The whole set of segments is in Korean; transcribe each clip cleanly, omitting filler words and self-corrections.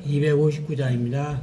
(259장입니다)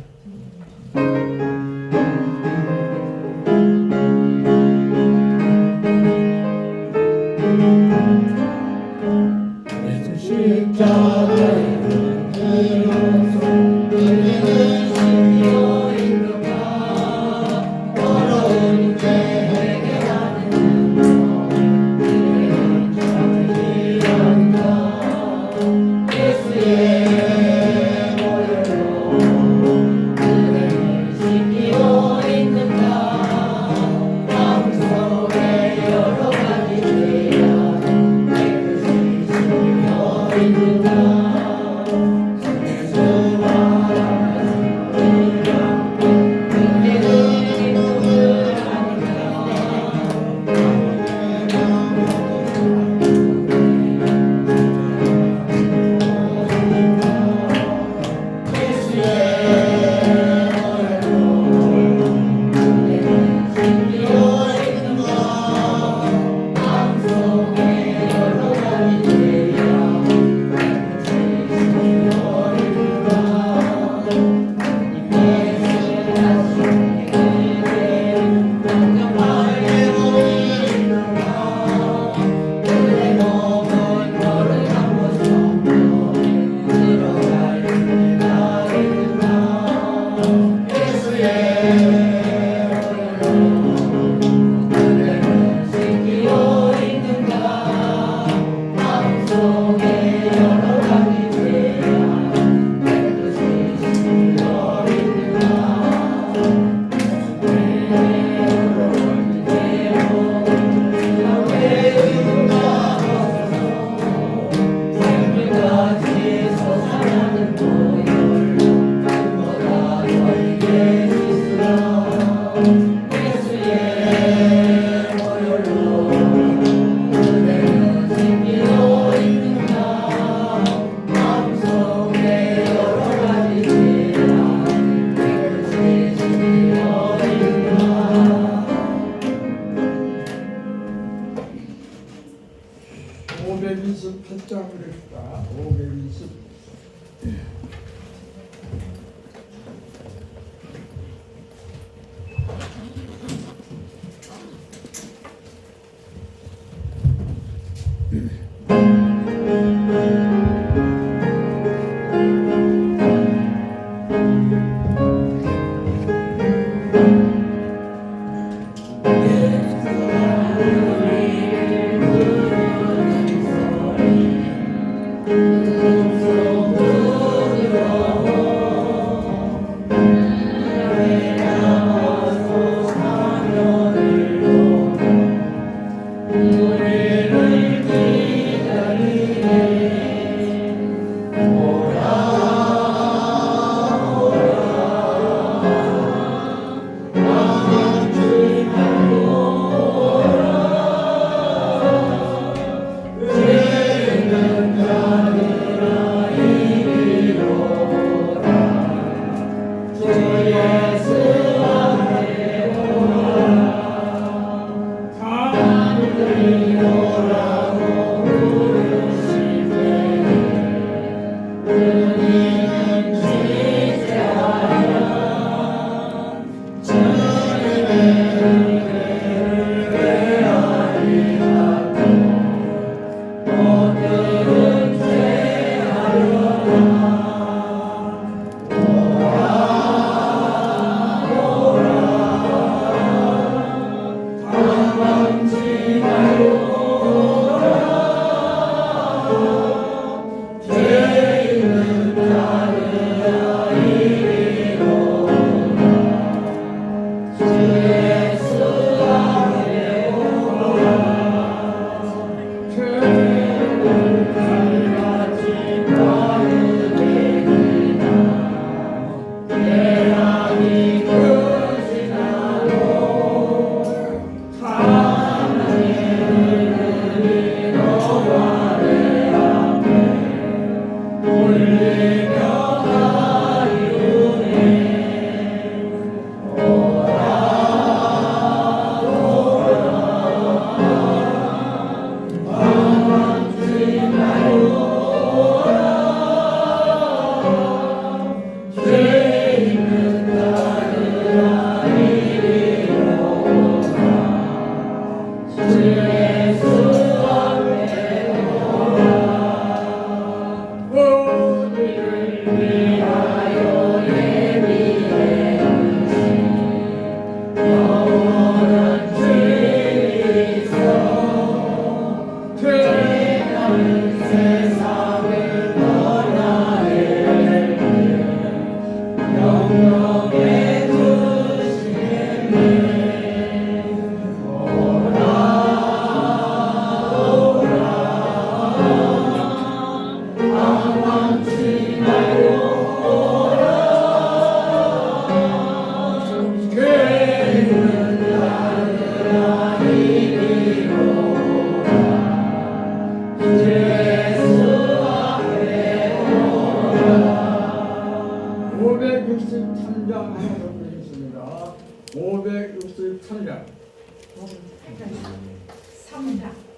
563장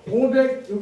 563장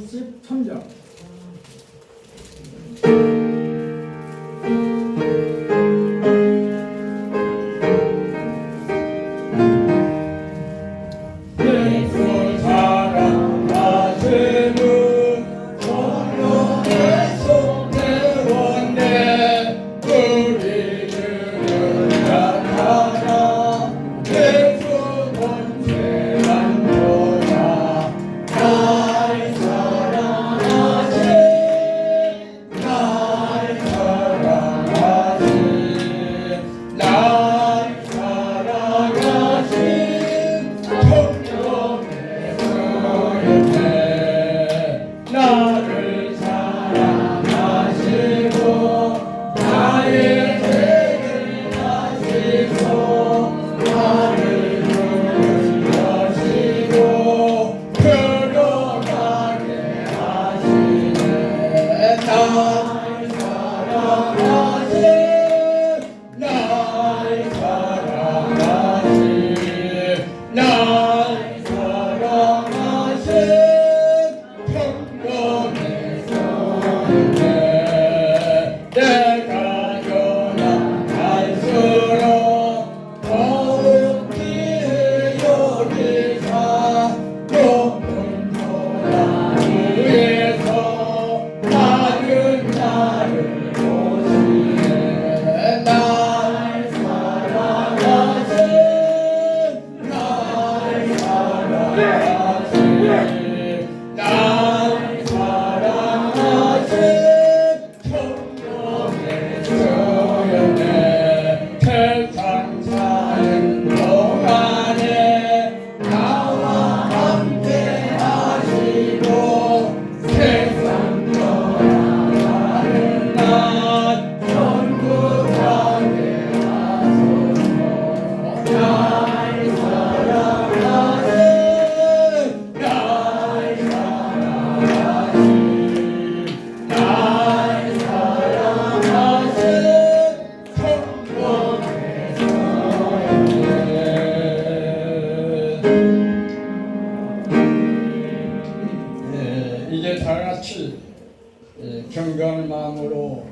경건한 마음으로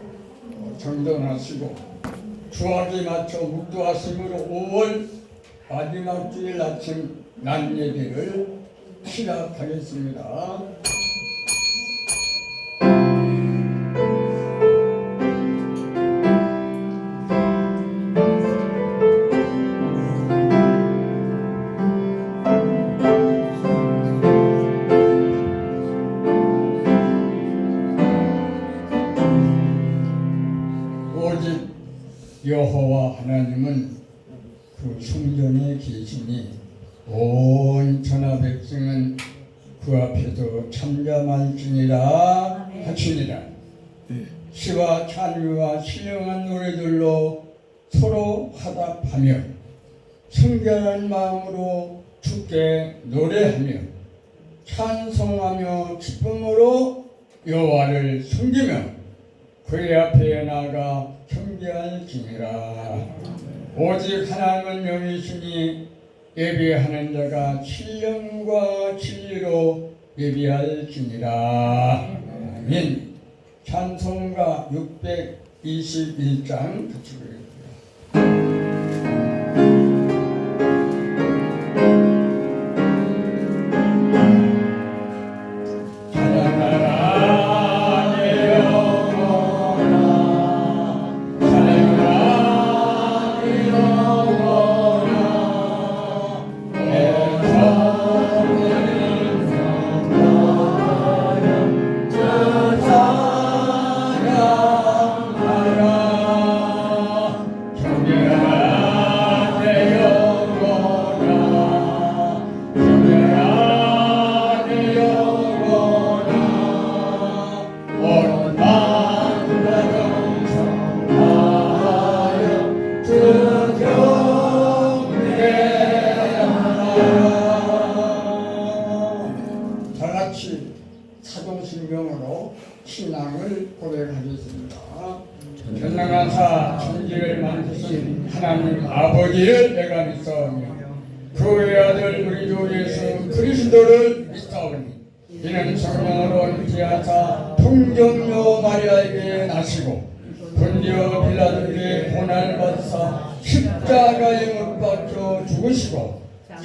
정돈하시고 주학에 맞춰 묵도하심으로 5월 마지막 주일 아침 낮 예배를 시작하겠습니다. 오직 여호와 하나님은 그 성전에 계시니 온 천하 백성은 그 앞에서 참잠할지니라 하시니라. 시와 찬미와 신령한 노래들로 서로 화답하며 성결한 마음으로 주께 노래하며 찬송하며 기쁨으로 여호와를 섬기며 그의 앞에 나아가 경배할지니라. 오직 하나님은 영이시니 예배하는 자가 신령과 진리로 예배할지니라. 아멘. 찬송가 621장 같이 부르겠습니다. 주 성경으로 신앙을 고백하겠습니다. 전능하사 천지를 만드신 하나님 아버지를 내가 믿사오며 그 외아들 우리 주 예수 그리스도를 믿사오니 이는 성령으로 잉태하사 통정녀 마리아에게 나시고 본디오 빌라도에게 고난을 받으사 십자가에 못 박혀 죽으시고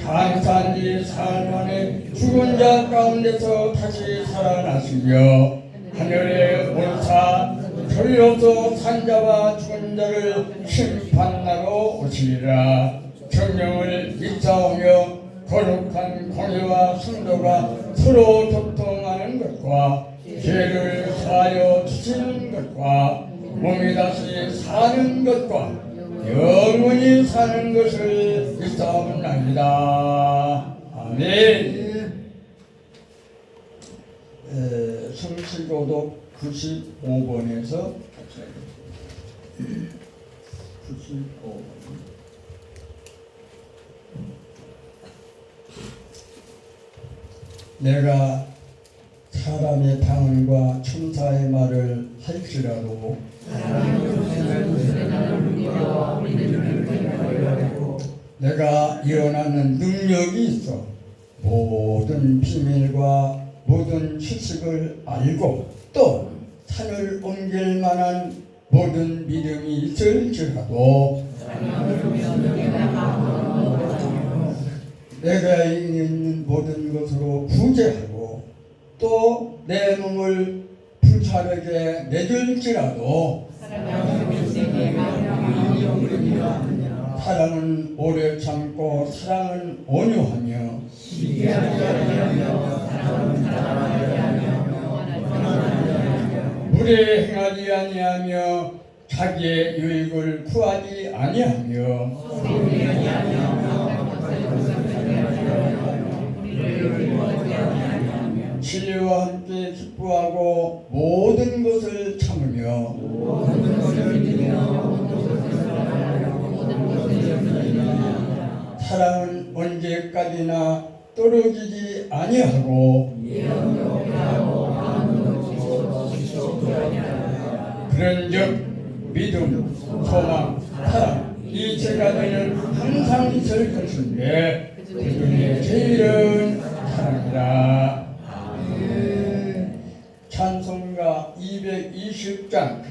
장사한 지 사흘 만에 죽은 자 가운데서 다시 살아나시며 하늘에 올사 저리로서 산자와 죽은 자를 심판하러 오시리라. 성령을 믿사오며 거룩한 공예와 성도가 서로 교통하는 것과 죄를 사하여 주시는 것과 몸이 다시 사는 것과 영원히 사는 것을 믿사옵나이다. 아멘. 성실고독 95번에서 95번. 내가 사람의 방언과 천사의 말을 할지라도 내가 일어나는 능력이 있어 모든 비밀과 모든 지식을 알고 또 산을 옮길 만한 모든 믿음이 있을지라도 내가 있는 모든 것으로 구제하고 또 내 몸을 불사르게 내줄지라도 사랑은 오래 참고 사랑은 온유하며 물에 행하지 아니하며 자기의 유익을 구하지 아니하며 진리와 함께 기뻐하고 모든 것을 참으며 사랑은 언제까지나 떨어지지 아니하고 그런즉 믿음, 소망, 사랑 이 세 가지는 항상 있을 것인데 그 중에 제일은 사랑이다. 찬송가 220장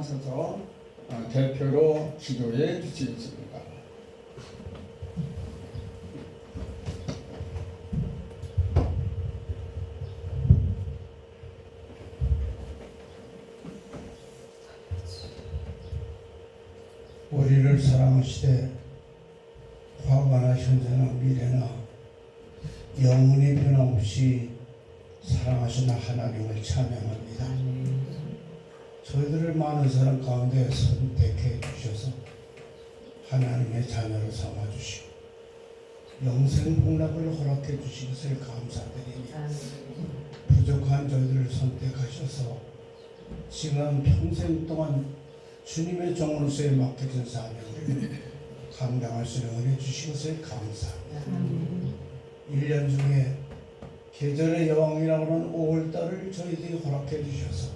일어나셔서 대표로 기도해 주시겠습니다. 우리를 사랑하시되 과거나 현재나 미래나 영원히 변함없이 사랑하시는 하나님을 찬양합니다. 저희들을 많은 사람 가운데 선택해 주셔서 하나님의 자녀로 삼아주시고 영생 복락을 허락해 주신 것을 감사드리며 부족한 저희들을 선택하셔서 지난 평생 동안 주님의 종으로서의 맡겨진 사명을 감당할 수 있는 은혜 주신 것을 감사합니다. 1년 중에 계절의 여왕이라고 하는 5월달을 저희들이 허락해 주셔서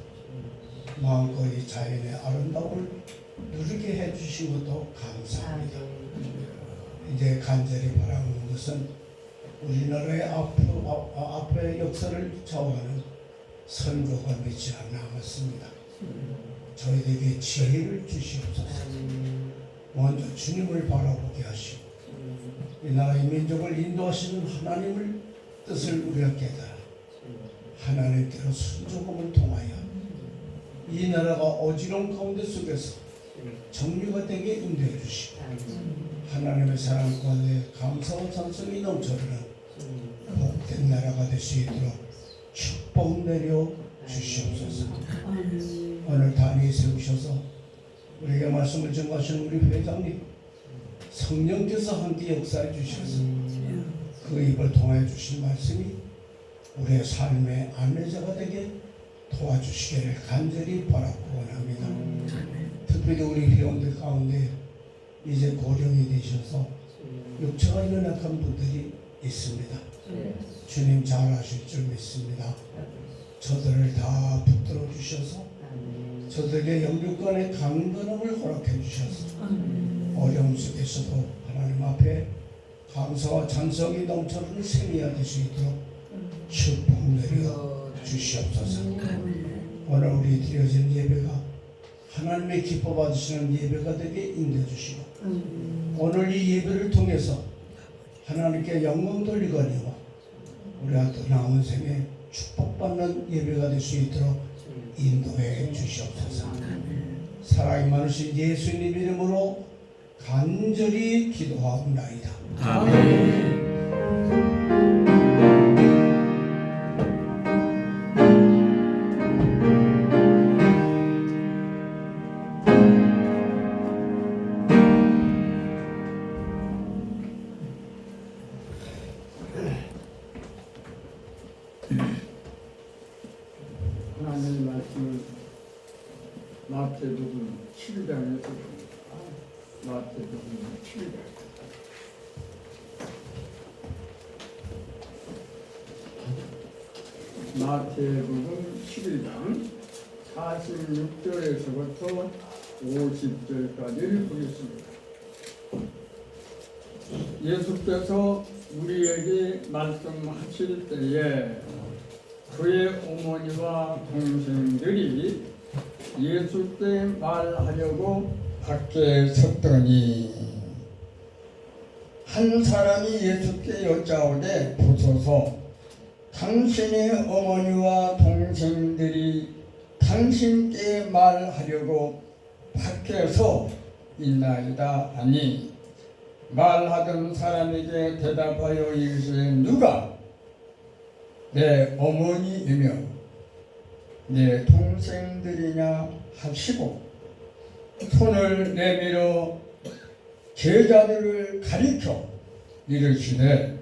마음껏 이 자연의 아름다움을 누리게 해주신 것도 감사합니다. 이제 간절히 바라는 것은 우리나라의 앞의 역사를 좌우하는 선거가 며칠 안 남았습니다. 저희들에게 지혜를 주시옵소서. 먼저 주님을 바라보게 하시고 이 나라의 민족을 인도하시는 하나님을 뜻을 우리가 깨달아 하나님께로 순종함을 통하여 이 나라가 어지러운 가운데 속에서 정리가 되게 인도해 주시고 하나님의 사랑 가운데 감사와 찬송이 넘쳐흐르는 복된 나라가 될 수 있도록 축복 내려 주시옵소서. 오늘 단위 세우셔서 우리에게 말씀을 전하시는 우리 회장님 성령께서 함께 역사해 주셔서 그 입을 통해 주신 말씀이 우리의 삶의 안내자가 되게 도와주시기를 간절히 바라고 원합니다. 특별히 우리 회원들 가운데 이제 고령이 되셔서 육체가 연약한 분들이 있습니다. 주님 잘 아실 줄 믿습니다. 저들을 다 붙들어 주셔서 저들에게 영육간의 강건함을 허락해 주셔서 어려움 속에서도 하나님 앞에 감사와 찬송이 넘쳐흐르는 생애가 될 수 있도록 축복 내려 주시옵소서. 오늘 우리 드려진 예배가 하나님의 기뻐 받으시는 예배가 되게 인도해 주시고 오늘 이 예배를 통해서 하나님께 영광 돌리거니와 우리가 또 남은 생에 축복받는 예배가 될 수 있도록 인도해 주시옵소서. 사랑이 많으신 예수님 이름으로 간절히 기도하옵나이다. 아멘. 하나님의 말씀을 마태복음 7장에서 마태복음 7장 마태복음 11장 46절에서부터 50절까지를 보겠습니다. 예수께서 우리에게 말씀하실 때에 그의 어머니와 동생들이 예수께 말하려고 밖에 섰더니 한 사람이 예수께 여짜오되 보소서 당신의 어머니와 동생들이 당신께 말하려고 밖에서 있나이다 하니 말하던 사람에게 대답하여 이르시되 누가 내 어머니이며 내 동생들이냐 하시고 손을 내밀어 제자들을 가리켜 이르시되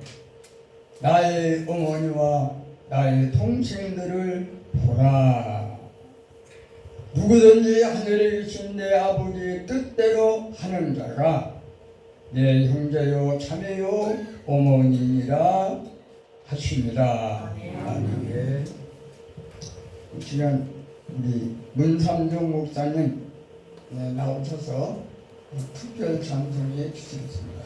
나의 어머니와 나의 동생들을 보라. 누구든지 하늘에 계신 내 아버지의 뜻대로 하는 자가 내 형제요 자매요 어머니니라 하십니다. 아멘. 이 시간 우리 문삼종 목사님 나오셔서 특별 찬송해 주시겠습니다.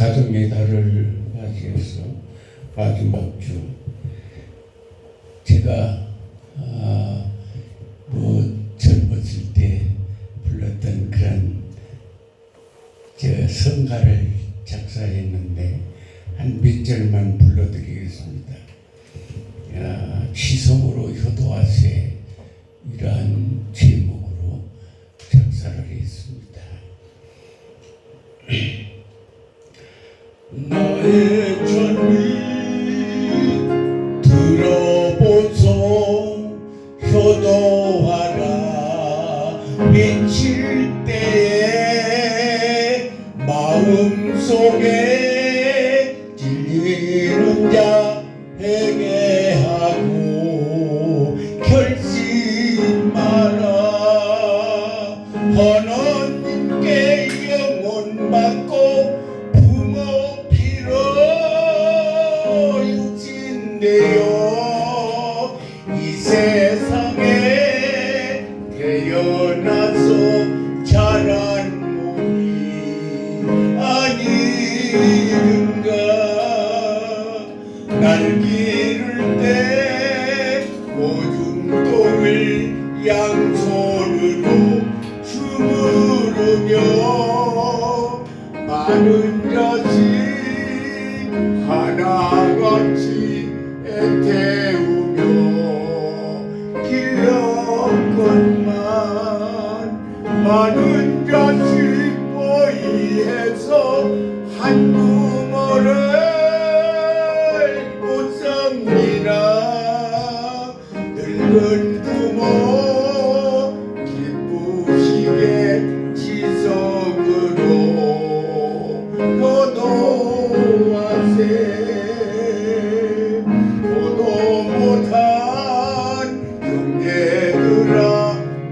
가정의 달을 맞이해서 마지막 주 제가 젊었을 때 불렀던 그런 성가를 작사했는데 한 몇 절만 불러드리겠습니다. 시성으로 효도하세 이러한 제목으로 작사를 했습니다. 나의 전리 들어보소 효도하라 미칠 때에 마음속에 질리는 자 회개하고 결심하라 하나님께 영혼 받고 부모 피로 육신되어 이 세상에 태어나서 자란 몸이 아니는가 날 기를 때 오줌똥을 양손으로 주무르며 많은 자식 하나같이 애태우며 길렀건만 많은 자식 보이해서 한 부모를 못 섬기나 늙은 부모 기쁘시게 지성으로 효도하세 효도 못한 형제들아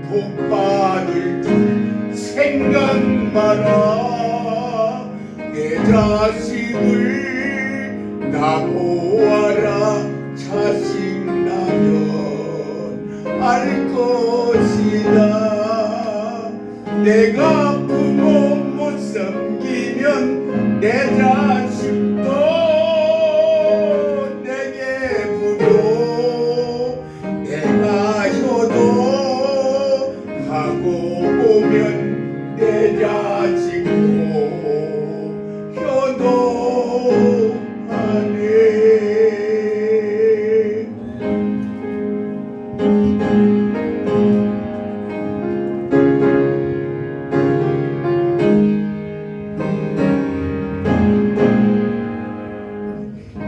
복 받을 줄 생각 마라 내 자식을 나 보아라 자식 나면 알 것이다 내가 부모 못 섬기면 내 자식도 내게 부려 내가 효도하고 보면 내 자식도 효도하네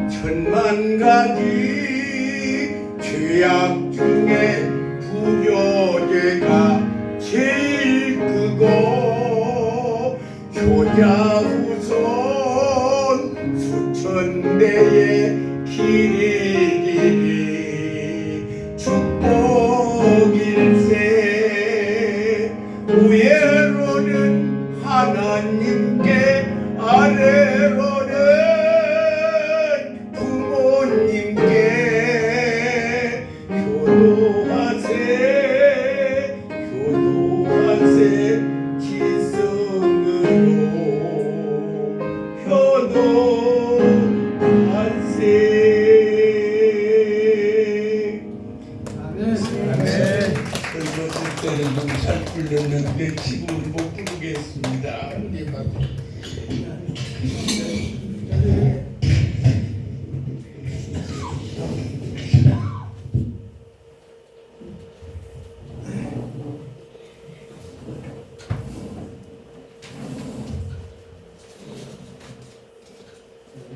천만 가지 죄악 중에 불효죄가 제일 크고 효자후손 수천 대의 길이 축복일세 위로는 하나님께 아래로는 부모님께 효도하세 효도하세 지성으로 효도하세 아멘. 젊었을 때는 좀 잘 불렀는데 지금은 못 부르겠습니다.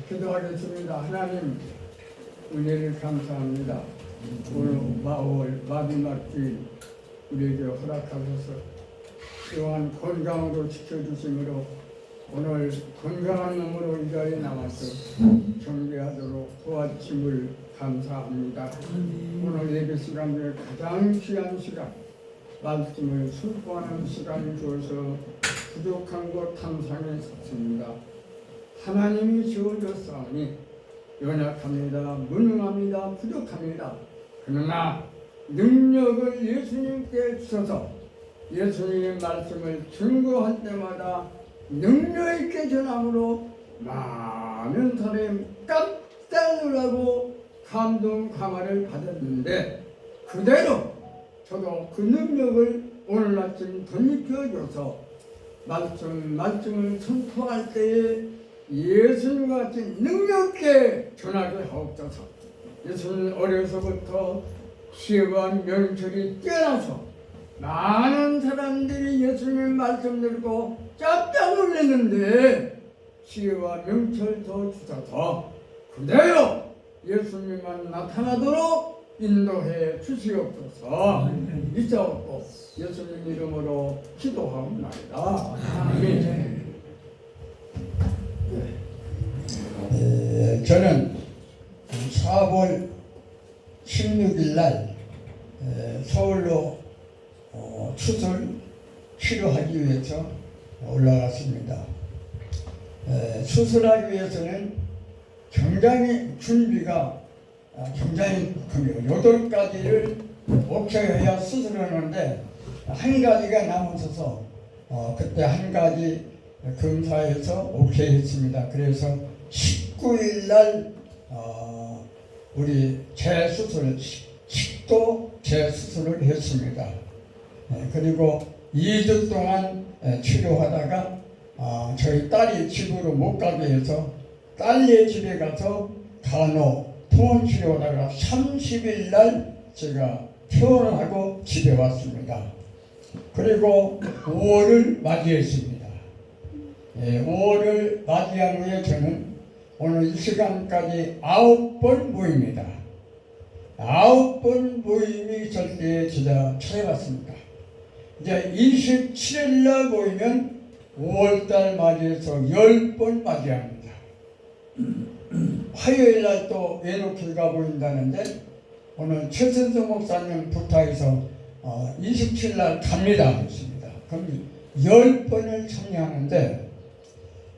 기도하겠습니다. 하나님 은혜를 감사합니다. 오늘 마지막 주일 우리에게 허락하셔서 또한 건강으로 지켜주심으로 오늘 건강한 몸으로 이 자리에 나와서 경배하도록 도와주심을 감사합니다. 오늘 예배 시간 중에 가장 귀한 시간 말씀을 순고하는 시간을 주어서 부족한 것 탐상에 섰습니다. 하나님이 지어줬사오니 연약합니다. 무능합니다. 부족합니다. 그러나 능력을 예수님께 주셔서 예수님의 말씀을 증거할 때마다 능력 있게 전함으로 많은 사람이 깜짝 놀라고 감동 감화를 받았는데 그대로 저도 그 능력을 오늘 아침 덧입혀줘서 말씀을 선포할 때에 예수님과 같이 능력있게 전하게 하옵소서. 예수님 어려서부터 시와 명철이 뛰어나서 많은 사람들이 예수님 말씀 듣고 깜짝 놀랐는데 시와 명철도 주셔서 그대로 예수님만 나타나도록 인도해 주시옵소서. 믿사옵고 예수님 이름으로 기도하옵나이다. 아멘. 저는 4월 16일 날 서울로 추수를 치료하기 위해서 올라갔습니다. 수술하기 위해서는 굉장히 준비가 굉장히 큽니다. 8가지를 오케이 해야 수술하는데 한 가지가 남아서서 그때 한 가지 검사해서 오케이 했습니다. 그래서 19일 날 우리 재수술 10도 재수술을 했습니다. 그리고 2주 동안 치료하다가 저희 딸이 집으로 못 가게 해서 딸네 집에 가서 간호 통원 치료하다가 30일 날 제가 퇴원하고 집에 왔습니다. 그리고 5월을 맞이했습니다. 5월을 맞이한 후에 저는 오늘 이 시간까지 9번 모입니다. 9번 모임이 있을 때 제가 찾아갔습니다. 이제 27일 날 모이면 5월달 맞이해서 10번 맞이합니다. 화요일 날 또 외노길가 모인다는데 오늘 최선성 목사님 부탁해서 27일 날 갑니다 했습니다. 그럼 10번을 참여하는데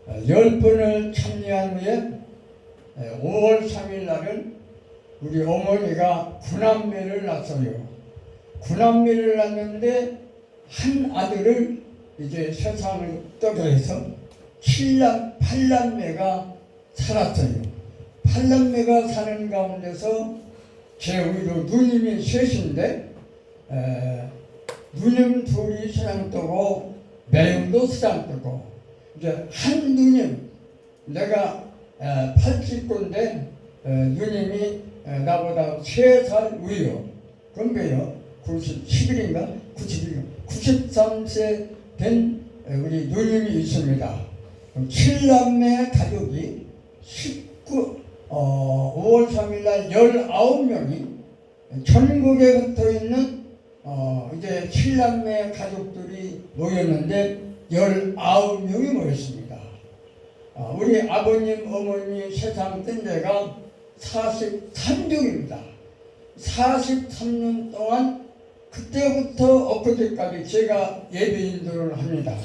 10번을 참여한 후에 5월 3일 날은 우리 어머니가 구남매를 낳았어요. 구남매를 낳았는데 한 아들을 이제 세상을 떠게 해서 8남매가 살았어요. 8남매가 사는 가운데서 제 위로 누님이 셋인데 누님 둘이 세상 뜨고 매형도 세상 뜨고 이제 한 누님 내가 80인데 누님이 나보다 3살 위요. 그런데요 90인가 93세 된 우리 누님이 있습니다. 7남매 가족이 5월 3일 날 19명이 전국에 흩어 있는 이제 7남매 가족들이 모였는데 19명이 모였습니다. 우리 아버님, 어머니 세상 뜬 데가 43년입니다. 43년 동안 그때부터 엊그제까지 제가 예배 인도를 합니다.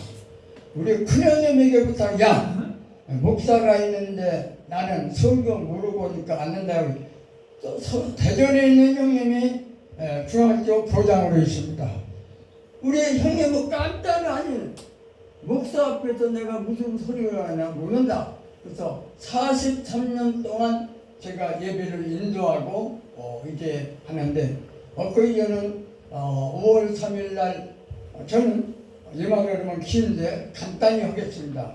우리 큰형님에게부터 야 목사가 있는데 나는 성경 모르고니까 안 된다고 또 대전에 있는 형님이 중학교 교장으로 있습니다. 우리 형님은 깜짝 아닌 목사 앞에서 내가 무슨 소리를 하냐 모른다. 그래서 43년 동안 제가 예배를 인도하고 이제 하는데 엊그제는 5월 3일 날 저는 이 말을 하면 긴데 간단히 하겠습니다.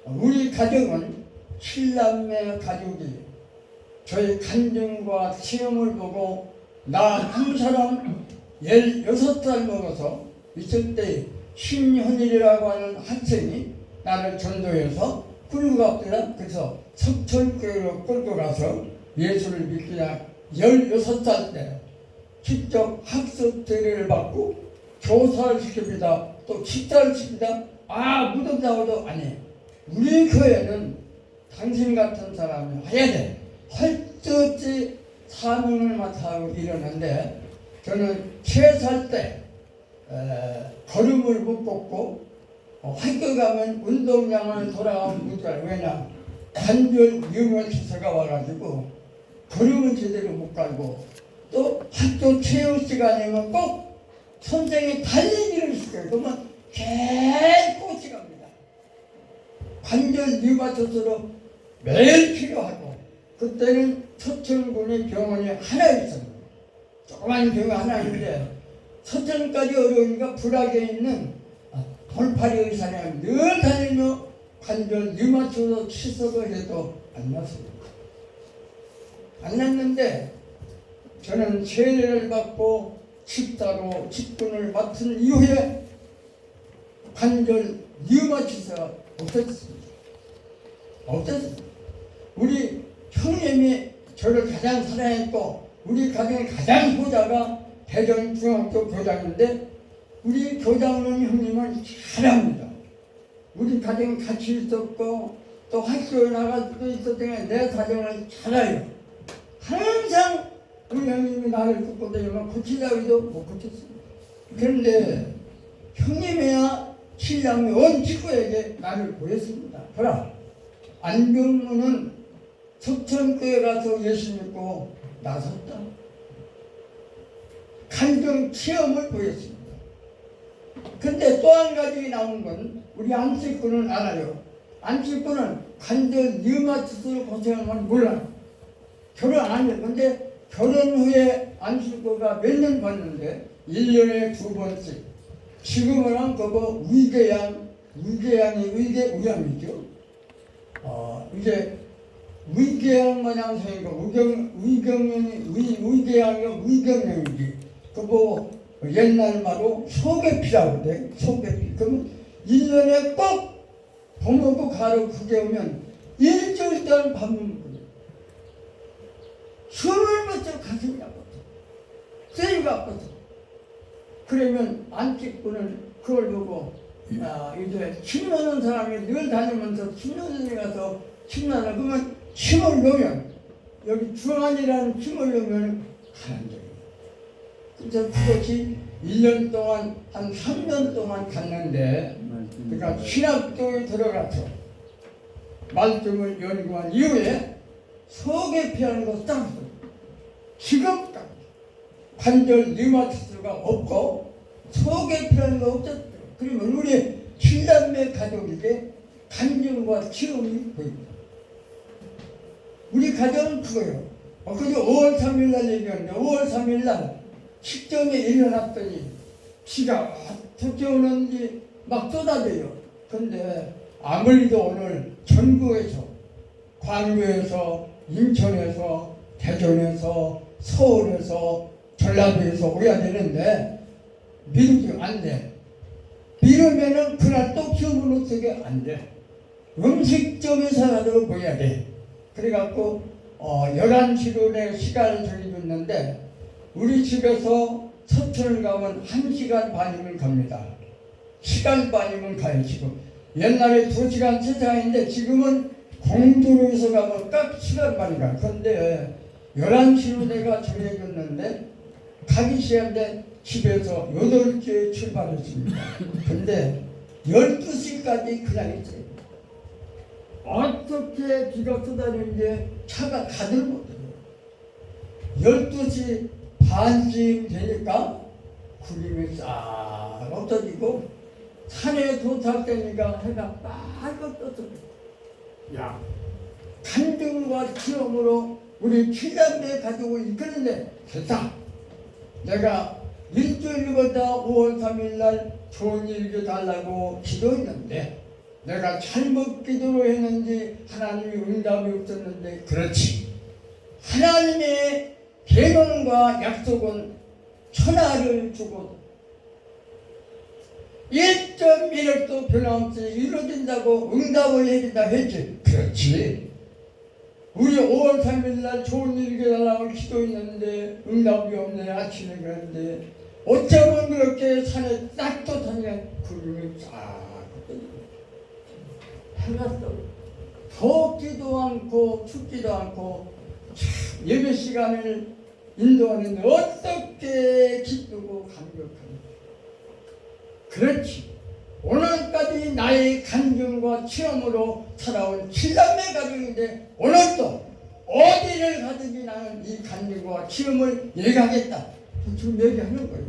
우리 가정은 7남매 가족이 저희 간증과 시험을 보고 나 한 사람 16살 먹어서 있을 때 신현일이라고 하는 학생이 나를 전도해서 끌고 갔더라. 그래서 석철교회로 끌고 가서 예수를 믿기야 16살 때 직접 학습 제례를 받고 교사를 시킵니다. 또 식사를 시킵니다. 무덤 잡아도 아니 우리 교회는 당신 같은 사람이 해야 돼. 할 수 없이 사명을 맡아서 이러는데 저는 3살 때 걸음을 못 걷고 학교 가면 운동장을 돌아가면 못 가요. 왜냐 관절 유명시서가 와가지고 걸음은 제대로 못 가고 또 학교 체육 시간이면 꼭 선생이 달리기를 시켜요. 그러면 계속 갑니다. 관절 유가초스로 매일 필요하고 그때는 서천군의 병원이 하나 있었는데 조그만 병원 하나 있는데 서천까지 어려우니까 불악에 있는 돌파리 의사랑 늘 다니며 관절 류마티오도 치석을 해도 안 났습니다. 안 났는데 저는 세례를 받고 집사로 직분을 맡은 이후에 관절 류마티스가 없었습니다. 없었습니다. 우리 형님이 저를 가장 사랑했고 우리 가정의 가장 효자가 대전중학교 교장인데 우리 교장님 형님은 잘합니다. 우리 가정 같이 있었고 또 학교에 나갈 수도 있었더니 내 가정을 잘해요. 항상 우리 형님이 나를 쫓고 다니면 고치자고 해도 못 고쳤습니다. 그런데 형님이야 신랑이 온 친구에게 나를 보였습니다. 보라, 안병문은 석천교회 가서 예수 믿고 나섰다. 간증 체험을 보였습니다. 근데 또 한 가지 나온 건 우리 안식구는 알아요. 안식구는 관절 류마티스를 고생한 건 몰라요. 결혼 안 해요. 근데 결혼 후에 안식구가 몇 년 봤는데 1년에 2번씩 지금은 한 그거 위궤양이 위궤우양이죠. 이제 위궤양 마냥 생기고 위궤양이 위궤양이지. 그거 옛날 말로 소개피라고 그래. 소개피. 그러면 1년에 꼭 법무부 가로 그게 오면 일주일 동안 밥 먹는 거예요. 숨을 못 쉬어 가슴이 아파서 쇠가 아파서. 그러면 안식구는 그걸 보고 이제 침 놓는 사람이 늘 다니면서 침 놓는 데 가서 침 나라 그러면 침을 놓으면 여기 중안이라는 침을 놓으면 가난적이에요. 그래서 그것이 1년 동안 한 3년 동안 갔는데 그러니까 신학교에 들어가서 말씀을 연구한 이후에 소개피하는 거 딱 지금까지 관절 류마티스가 없고 소개피하는 거 없었어요. 그러면 우리 7남매 가족에게 간증과 체험이 보입니다. 우리 가정은 그거예요. 그게 5월 3일 날 얘기하는데 5월 3일 날 식점에 일어났더니 비가 어떻게 오는지 막 쏟아져요. 근데 아무리도 오늘 전국에서 광주에서 인천에서 대전에서 서울에서 전라도에서 오야 되는데 미루지 안 돼. 미루면은 그날 또 기업은 어떻게 안 돼. 음식점에서라도 보야 돼. 그래갖고 11시로 내 시간을 정해줬는데 우리 집에서 서천을 가면 1시간 반이면 갑니다. 시간 반이면 가요. 지금 옛날에 2시간 3시간인데 지금은 공주로에서 가면 딱 시간 반이 가요. 그런데 11시로 내가 정해줬는데 가기 시간인데 집에서 8시에 출발했습니다. 근데 12시까지 그냥 있어요. 어떻게 비가 쏟아지는지 차가 가지를 못해요. 12시 반쯤 되니까 구름이 싹 없어지고 산에 도착되니까 해가 빨갛게 떴어요. 야, 간증과 체험으로 우리 7남매 가족을 이끄는데 됐다. 내가 일주일 걷다 5월 3일 날 좋은 일이 달라고 기도했는데 내가 잘못 기도를 했는지 하나님이 응답이 없었는데 그렇지. 하나님의 계명과 약속은 천하를 주고 1.1도 변함없이 이루어진다고 응답을 해준다 했지. 그렇지. 우리 5월 3일 날 좋은 일이 달라고 기도했는데 응답이 없네. 아침에 그랬는데 어쩌면 그렇게 산에 딱 떴다니까 구름이 쫙 해가 떠. 덥지도 않고 춥지도 않고 예배 시간을 인도하는데 어떻게 기쁘고 감격합니까? 그렇지. 오늘까지 나의 간증과 체험으로 살아온 7남매 가족인데 오늘도 어디를 가든지 나는 이 간증과 체험을 얘기하겠다. 지금 얘기하는 거예요.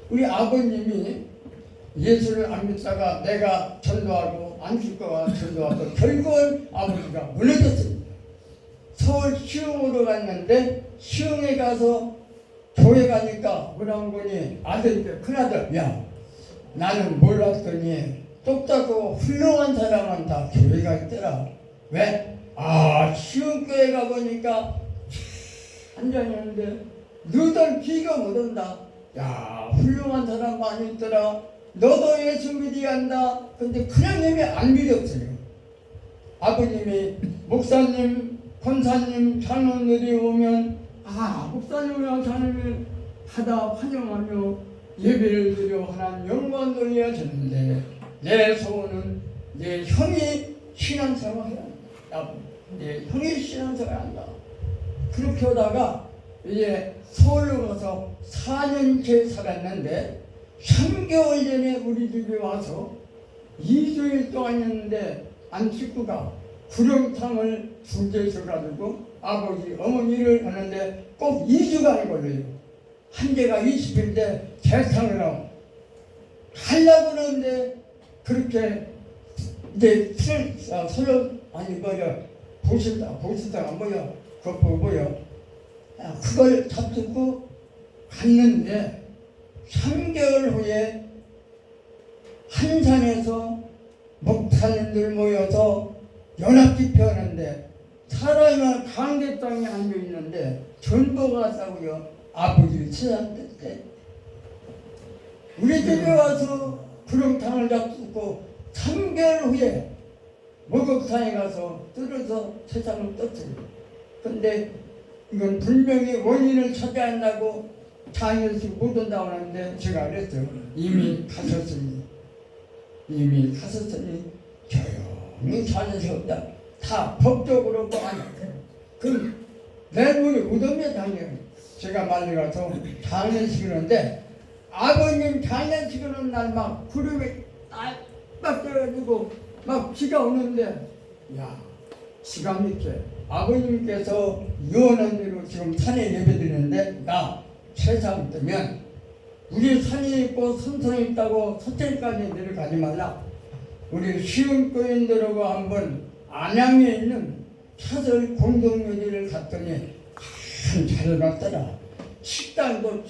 우리 아버님이 예수를 안 믿다가 내가 전도하고 안식과가 전도와서 결국은 아버지가 무너졌습니다. 서울 시흥으로 갔는데 시흥에 가서 교회 가니까 뭐라고 보니 아들께 큰아들 야 나는 몰랐더니 똑똑하고 훌륭한 사람은 다 교회가 있더라. 왜? 시흥교회 가보니까 앉아있는데 너들 비가 못 온다. 야 훌륭한 사람 많이 있더라. 너도 예수 믿어야 한다. 근데 큰형님이 안 믿었어요. 아버님이 목사님, 권사님, 장로들이 오면 목사님이랑 장로님이 하다 환영하며 예배를 드려 하나님 영광 돌려야 되는데 내 소원은 내 형이 신앙생활 해야 한다. 내 형이 신앙생활 한다. 그렇게 하다가 이제 서울로 가서 4년째 살았는데 3개월 전에 우리 집에 와서 2주일 동안 있는데 안식구가 구령탕을 2개 줘가지고 아버지 어머니를 하는데 꼭 2주간이 걸려요. 한 개가 20일인데 재탕을 하고 하려고 그러는데 그렇게 이제 보신다 안 보여? 그거 보여? 그걸 잡수고 갔는데 3개월 후에 한산에서 목사님들 모여서 연합집회 하는데 사람이 강대 땅에 앉아있는데 전도가 왔다고요. 아버지 찾았대. 우리 집에 와서 구렁탕을 잡수고 3개월 후에 목욕탕에 가서 뜯어서 세상을 떴어요. 근데 이건 분명히 원인을 찾아야 한다고 장현식 못 온다고 하는데 제가 그랬어요. 이미 가셨으니 조용히 사는 수 없다. 다 법적으로 그럼 내일모레 무덤에 당연히 제가 말려가서 장례식을 하는데 아버님 장례식을 하는 날 막 구름이 딱 떠가지고 막 비가 오는데 기가 막혀. 아버님께서 유언한 대로 지금 산에 예배드리는데 나 세상 뜨면 우리 산이 있고 선성이 있다고 서천까지 내려가지 말라. 우리 시흥교인들하고 한번 안양에 있는 사설 공동묘지를 갔더니 참 잘 해놨더라. 식당도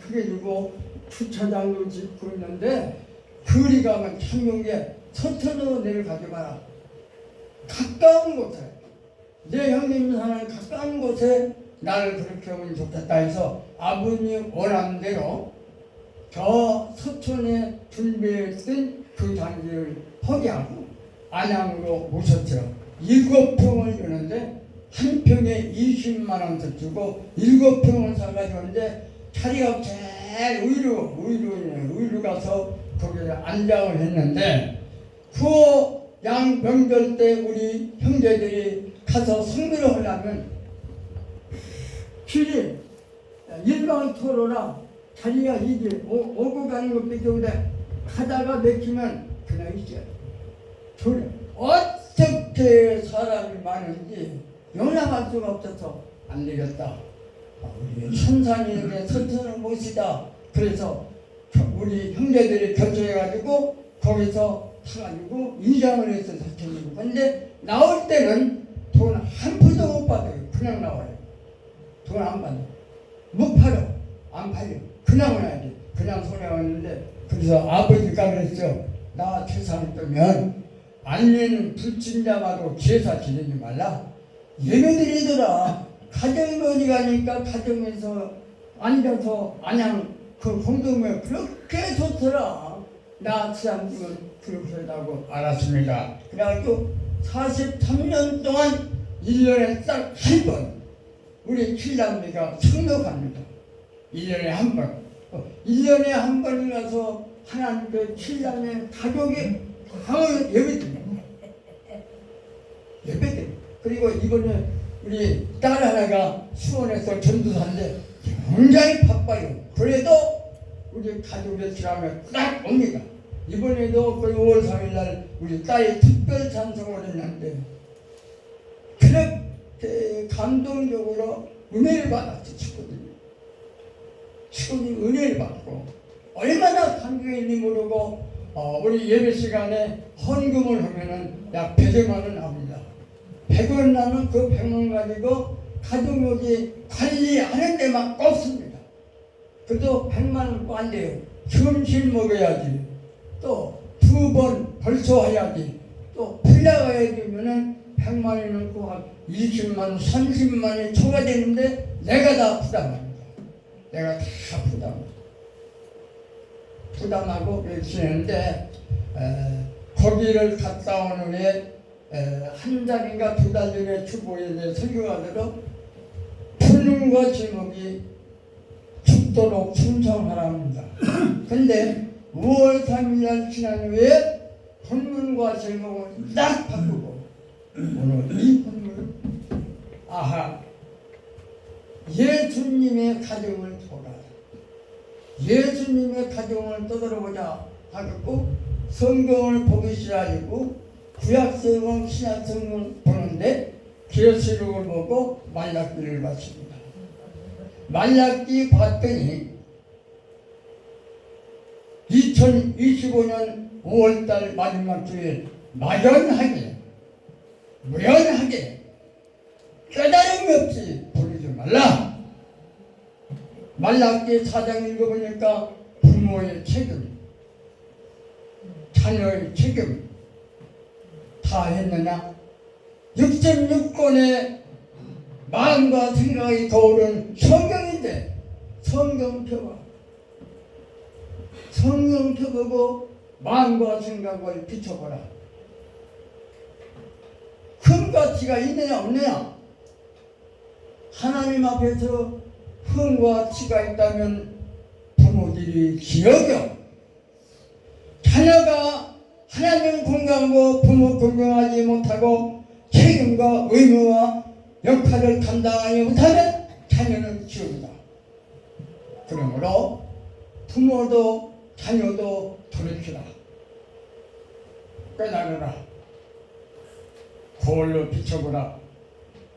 크게 주고 주차장도 짓고 있는데 그리 가면 참 좋은 게 서천으로 내려가지 마라. 가까운 곳에 내 형님 사는 가까운 곳에 나를 그렇게 하면 좋겠다 해서 아버님 원하는 대로 저 서천에 준비했던 그 장기를 포기하고 안양으로 모셨죠. 7평을 주는데 한 평에 20만 원 더 주고 7평을 사가지고 오는데 자리가 제일 의루 가서 거기에 안장을 했는데 그 양 명절 때 우리 형제들이 가서 성비를 하려면 길이 일방토로라 자리가 이게 오고 가는 것밖에 없는데 가다가 맥히면 그냥 있어요. 어떻게 사람이 많은지 용납할 수가 없어서 안 되겠다. 우리 선산인에게 서천을 모시다. 그래서 우리 형제들이 결정해가지고 거기서 사가지고 이장을 해서 서천이고. 근데 나올 때는 돈 한 푼도 못 받아요. 그냥 나와요. 돈 안 받아요. 못 팔아. 안 팔려. 그냥 와야지. 그냥 손에 왔는데 그래서 아버지가 그랬죠. 나 세상 뜨면 안내는 불친자마도 제사 지내지 말라. 예배드리더라. 가정이 어디 가니까 가정에서 앉아서 안양 그 공동묘 그렇게 좋더라. 나 세상 뜨면 그렇게 하다고 알았습니다. 그래가지고 43년 동안 1년에 딱 한 번 우리 칠남매가 성묘합니다. 1년에 한 번. 1년에 한 번이라서 하나님께 칠남매 가족이 예배드립니다. 그리고 이번에 우리 딸 하나가 수원에서 전도사인데 굉장히 바빠요. 그래도 우리 가족의 지나면 딱 옵니다. 이번에도 그 5월 3일 날 우리 딸이 특별 찬송을 했는데 그렇게 감동적으로 은혜를 받았죠. 친구들이 은혜를 받고 얼마나 감격했는지 모르고 우리 예배 시간에 헌금을 하면은 약 100여만 원 나옵니다. 100원 나면 그 100원 가지고 가족묘지 관리하는 데만 꼽습니다. 그래도 100만 원도 안 돼요. 점심 먹어야지. 또 2번 벌초해야지. 또 풀려가야 되면은 100만 원이 넘고 한 20만 원, 30만 원이 초과되는데 내가 다 부담합니다. 내가 다 부담하고 지내는데 거기를 갔다 온 후에 한 달인가 2달 전에 주보에 설교가 들어 풀문과 제목이 죽도록 충성하랍니다. 근데 5월 3일 지난 후에 본문과 제목을 딱 바꾸고 오늘 이 본문 아하 예수님의 가정을 보라. 예수님의 가정을 떠들어보자 하고 성경을 보기 시작하고 구약성경, 신약성경을 보는데 계시록을 보고 말라기를 봤습니다. 말라기 봤더니 2025년 5월달 마지막 주에 막연하게 무연하게 깨달음이 없이 부르지 말라. 말라기 4장 읽어보니까 부모의 책임, 자녀의 책임 다 했느냐? 66권의 마음과 생각이 거울은 성경인데 성경 펴보고 마음과 생각을 비춰보라. 흠 가치가 있느냐 없느냐? 하나님 앞에서 흠과 치가 있다면 부모들이 기억여. 자녀가 하나님 공경하고 부모 공경하지 못하고 책임과 의무와 역할을 감당하지 못하면 자녀는 지옥이다. 그러므로 부모도 자녀도 돌이키라. 깨달으라. 거울로 비춰보라.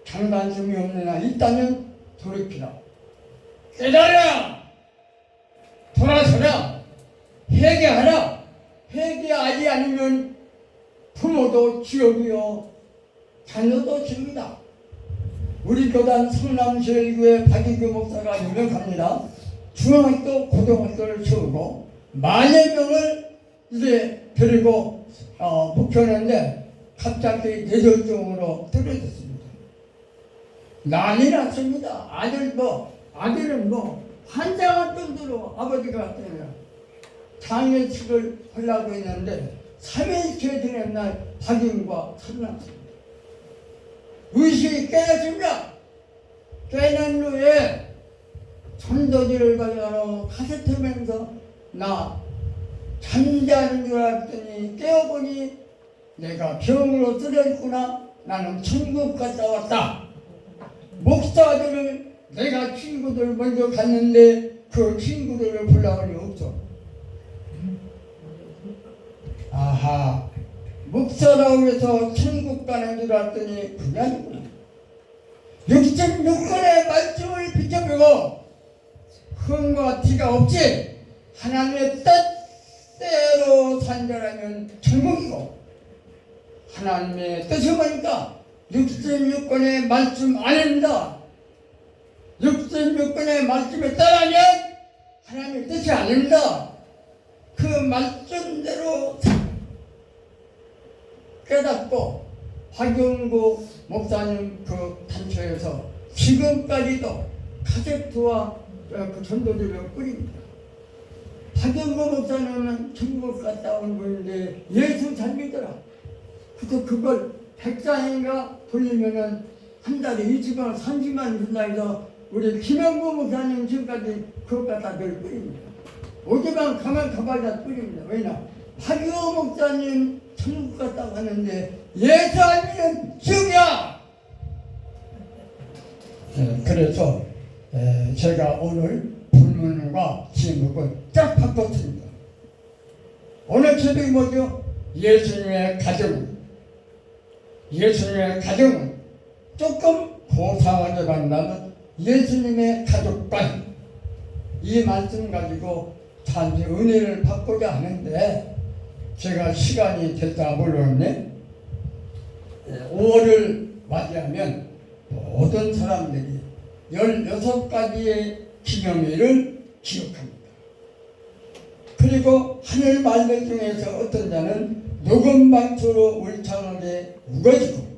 장단점이 없느냐 있다면 돌이키라. 깨달으라. 돌아서라. 회개하라. 회개하지 않으면 부모도 지옥이요 자녀도 지옥이다. 우리 교단 성남제일교회 박인규 목사가 유명합니다. 중학교 고등학교를 세우고 만여 명을 이제 데리고 목표하는데 갑자기 뇌졸중으로 떨어졌습니다. 난리 났습니다. 아들은 환장할 정도로 아버지가 장례식을 하려고 했는데 3일째 되는 날 박인과 살났습니다. 의식이 깨졌습니다. 깨난 후에 전도지를 가져가러 카세트면서 나 잠자는 줄 알았더니 깨어보니 내가 병으로 쓰러졌구나. 나는 천국 갔다 왔다. 목사들을 내가 친구들 먼저 갔는데 그 친구들을 보려고는 없어. 아하, 목사라고 해서 천국 가는 줄 알았더니 그게 아니구나. 66권의 말씀을 비춰보고 흠과 티가 없지 하나님의 뜻대로 산다라면 천국이고, 하나님의 뜻을 보니까 66권의 말씀 아닙니다. 66권의 말씀에 따르면 하나님의 뜻이 아닙니다. 그 말씀대로 깨닫고 박영구 목사님 그 단체에서 지금까지도 카세트와 그 전도지를 뿌립니다. 박영구 목사님은 천국 갔다 온 분인데 예수 잘 믿더라. 그래서 그걸 100장인가 돌리면은 한 달에 20만, 30만 원 준다 해서 우리 김영구 목사님 지금까지 그것 갖다 늘 뿌립니다. 오지만 가만 가봐야 뿌립니다. 왜냐? 박영구 목사님 천국 갔다 왔는데 예수 안 믿는 지옥이야. 그래서 제가 오늘 본문과 제목을 딱 바꿨습니다. 오늘 제목이 뭐죠? 예수님의 가정은 조금 고상하게 만나면 예수님의 가족관, 이 말씀 가지고 단지 은혜를 받고자 하는데 제가 시간이 됐다 모르겠네. 5월을 맞이하면 모든 사람들이 16가지의 기념일을 기억합니다. 그리고 하늘 말들 중에서 어떤 자는 녹음방초로 울창하게 우거지고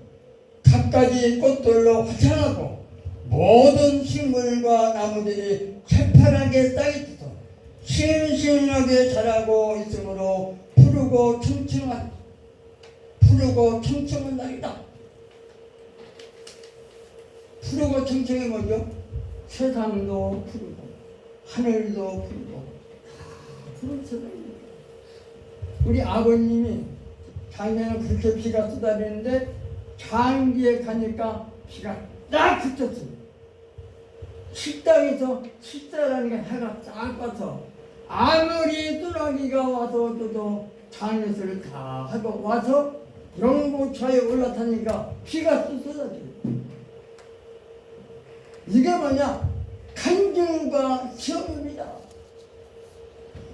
갖가지 꽃들로 화창하고 모든 식물과 나무들이 새파랗게 땅이 뜯어 싱싱하게 자라고 있으므로 푸르고 청청한 날이다. 푸르고 청청이 뭐죠? 세상도 푸르고 하늘도 푸르고 다 푸른 세상입니다. 우리 아버님이 작년에 그렇게 비가 쏟아지는데 장기에 가니까 비가 딱 그쳤습니다. 식당에서 식사라는 게 해가 딱 빠서 아무리 뚜나기가 와서 또 장례스를 다 하고 와서 영구차에 올라타니까 비가 또 쏟아져요. 이게 뭐냐? 간증과 시험입니다.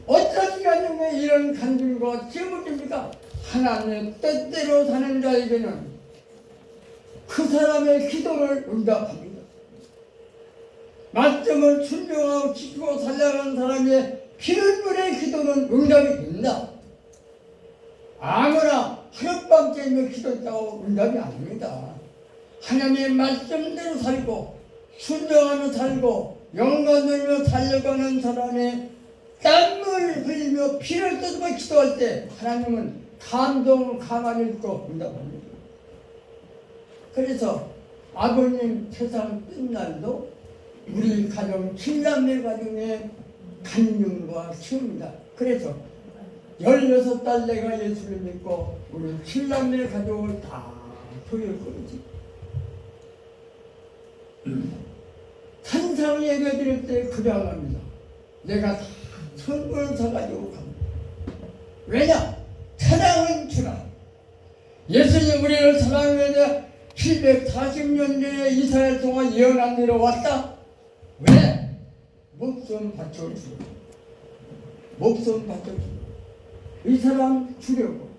어떤 간증에 이런 간증과 시험을 줍니까? 하나님의 뜻대로 사는 자에게는 그 사람의 기도를 응답합니다. 말씀을 순종하고 지키고 살려가는 사람의 피눈물의 기도는 응답이 된다. 아무나 하룻밤째 기도했다고 응답이 아닙니다. 하나님의 말씀대로 살고 순종하며 살고 영광 돌며 살려가는 사람의 땀을 흘리며 피를 쏟으며 기도할 때 하나님은 감동을 가만히 듣고 응답합니다. 그래서 아버님 세상 끝날도 우리 가정 7남매 가정의 간증과 시험이다. 그래서 16달 내가 예수를 믿고 우리 7남매 가족을 다 교육했거든요. 산상 예배 드릴 때 그려갑니다. 내가 다 선물을 사가지고 갑니다. 왜냐? 사랑은 주라. 예수님 우리를 사랑하며 740년 전에 이스라엘 동안 예언한 대로 왔다. 왜? 목숨 바쳐주고 목숨 바쳐주고 이 사람 주려고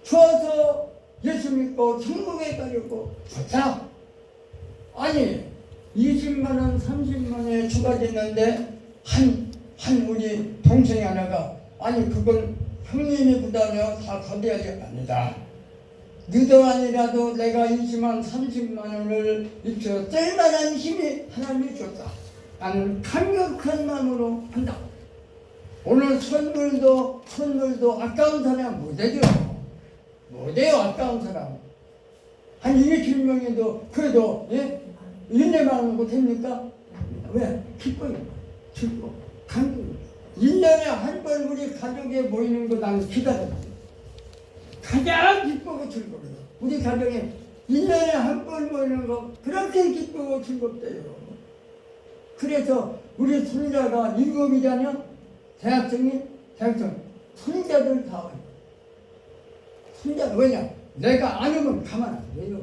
주어서 예수 믿고 천국에 가려고 좋다. 아니 20만원 30만원에 추가됐는데 한 우리 동생이 하나가 아니 그건 형님이 부담해요. 다 거둬야지. 아니다. 늦어아니라도 내가 20만 30만원을 입혀 뜰만한 힘이 하나님이 줬다. 나는 강력한 마음으로 한다. 오늘 선물도 아까운 사람 못해요. 못해요. 아까운 사람. 한 200명에도 그래도 예? 1년만 하고 됩니까? 왜? 기뻐요. 즐거워. 감동. 1년에 한 번 우리 가족에 모이는 거 나는 기다렸어요. 가장 기쁘고 즐거워요. 우리 가정에 1년에 한 번 모이는 거 그렇게 기쁘고 즐겁대요. 그래서 우리 손자가 7이잖아요. 대학생 손자들 다 와요. 손자 왜냐? 내가 안 오면 가만 안 돼요.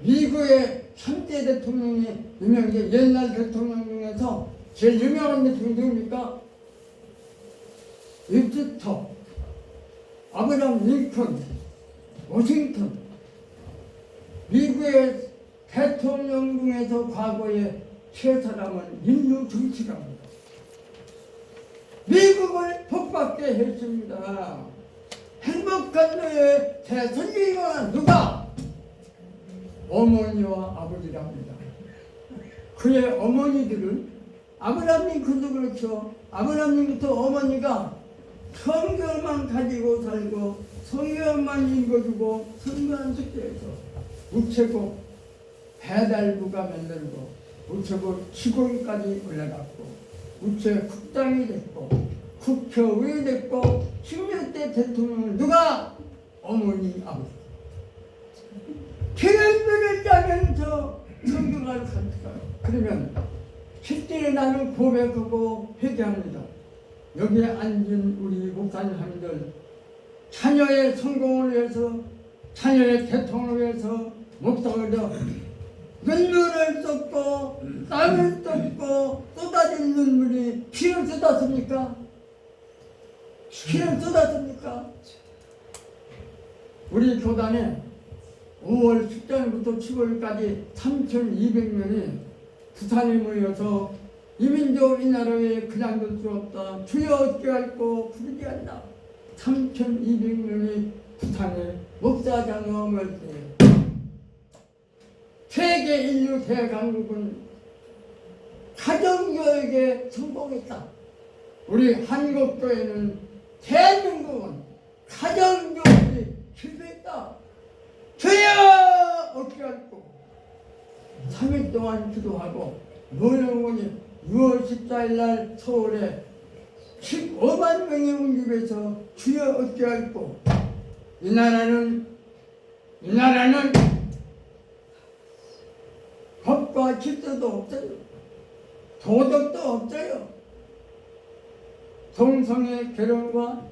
미국의 3대 대통령이 유명해. 옛날 대통령 중에서 제일 유명한 대통령이 누굽니까? 윈스턴, 아브라함 링컨, 워싱턴. 미국의 대통령 중에서 과거에 세 사람은 인류 정치가입니다. 미국을 복받게 했습니다. 행복한 노예 대선리가 누가? 어머니와 아버지랍니다. 그의 어머니들은 아브라함 링컨도 그렇죠. 아브라함 링컨 어머니가 성경만 가지고 살고 성경만 읽어주고 성경 숙제에서 우체국 배달부가 만들고 우체국 직원까지 올라갔고 우체국장이 됐고 국회의원이 됐고 16대 대통령은 누가? 어머니 아버지. 계획들을 짜면서 성경을 가르쳐요. 그러면 실제로 나는 고백하고 회개합니다. 여기에 앉은 우리 목사님들 자녀의 성공을 위해서 자녀의 대통령을 위해서 목사님들 눈물을 쏟고 땀을 쏟고 쏟아진 눈물이 피를 쏟았습니까? 피를 쏟았습니까? 우리 교단에 5월 10일부터 7월까지 3,200명이 부산에 모여서 이민족 이 나라에 그냥 둘 수 없다. 주여 어찌할꼬 부르지 않나. 3,200명이 부산에 목사장엄을 때 세계 인류 대강국은 가정교육에 성공했다. 우리 한국교회는 대한민국은 가정교육이 실패했다. 주여 어찌할꼬 3일 동안 기도하고 노령원이 6월 14일 날 서울에 15만 명이 운집해서 주여 어찌할꼬 이 나라는 법과 질서도 없어요. 도덕도 없어요. 동성애 결혼과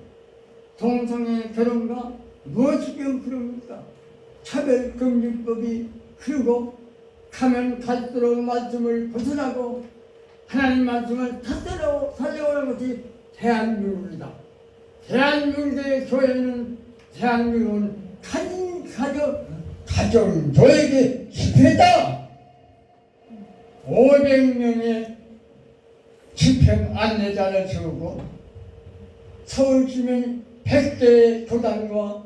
무엇이 좀 그럽니까? 차별금지법이 흐르고 가면 갈수록 말씀을 벗어나고 하나님 말씀을 탓대로 살려오는 것이 대한민국이다. 대한민국의 교회는 대한민국은 가정교육이 실패했다. 500명의 집행 안내자를 세우고 서울시민 100개의 교단과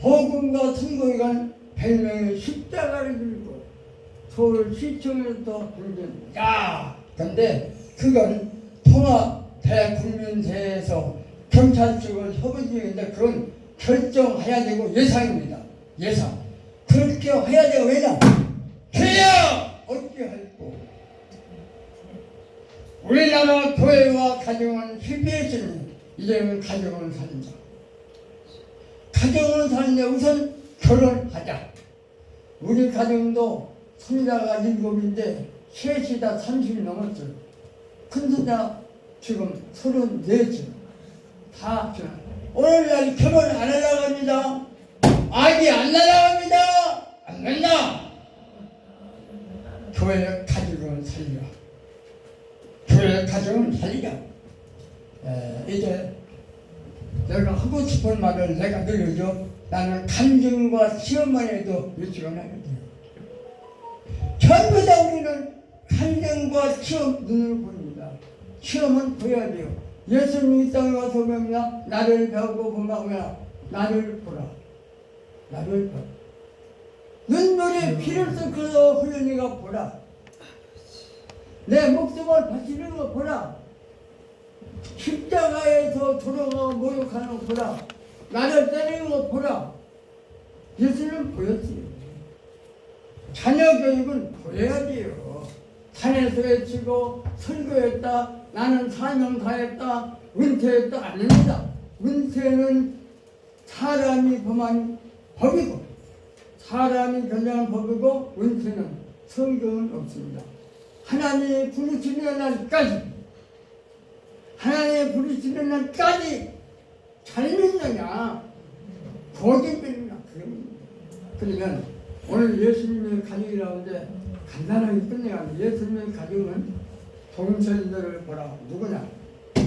복음과 선거기관 100명의 십자가를 들고 서울시청에서 행진합니다. 근데 그건 통합 대국민대회에서 경찰 측을 협의 중인데 그건 결정해야 되고 예상입니다. 예상. 그렇게 해야 되고 왜냐? 해야 어찌할꼬 우리나라 교회와 가정은 실패했으니 이제는 가정을 살자. 가정을 살자. 우선 결혼하자. 우리 가정도 손자가 7인데 셋이 다 30이 넘었어요. 큰 손자 지금 34죠. 다 오늘날 결혼 안 하려고 합니다. 아기 안 날아갑니다. 안 된다. 교회 가정을 살려. 교회 가정을 살리자. 이제 내가 하고 싶은 말을 내가 늘려줘. 나는 감정과 시험만 해도 유치원 하거든요. 전부 다 우리는 감정과 시험 눈으로 보입니다. 시험은 보여야 돼요. 예수님이 땅에 와서 보면 나를 배우고 보면 나를 보라. 나를 보라. 눈물에 피를 섞어서 흘리니가 보라. 내 목숨을 바치는 거 보라. 십자가에서 돌아가고 모욕하는 거 보라. 나를 때리는 거 보라. 예수는 보였어요. 자녀 교육은 보여야 돼요. 산에서 외치고 설교했다. 나는 사명 다했다. 은퇴했다. 아닙니다. 은퇴는 사람이 범한 법이고 사람이 결정한 법이고 은퇴는 성경은 없습니다. 하나님이 부르시는 날까지 잘 믿느냐 거짓 믿느냐 그러면 오늘 예수님의 가정이라고 하는데 간단하게 끝내가지고 예수님의 가정은 동생들을 보라. 누구냐?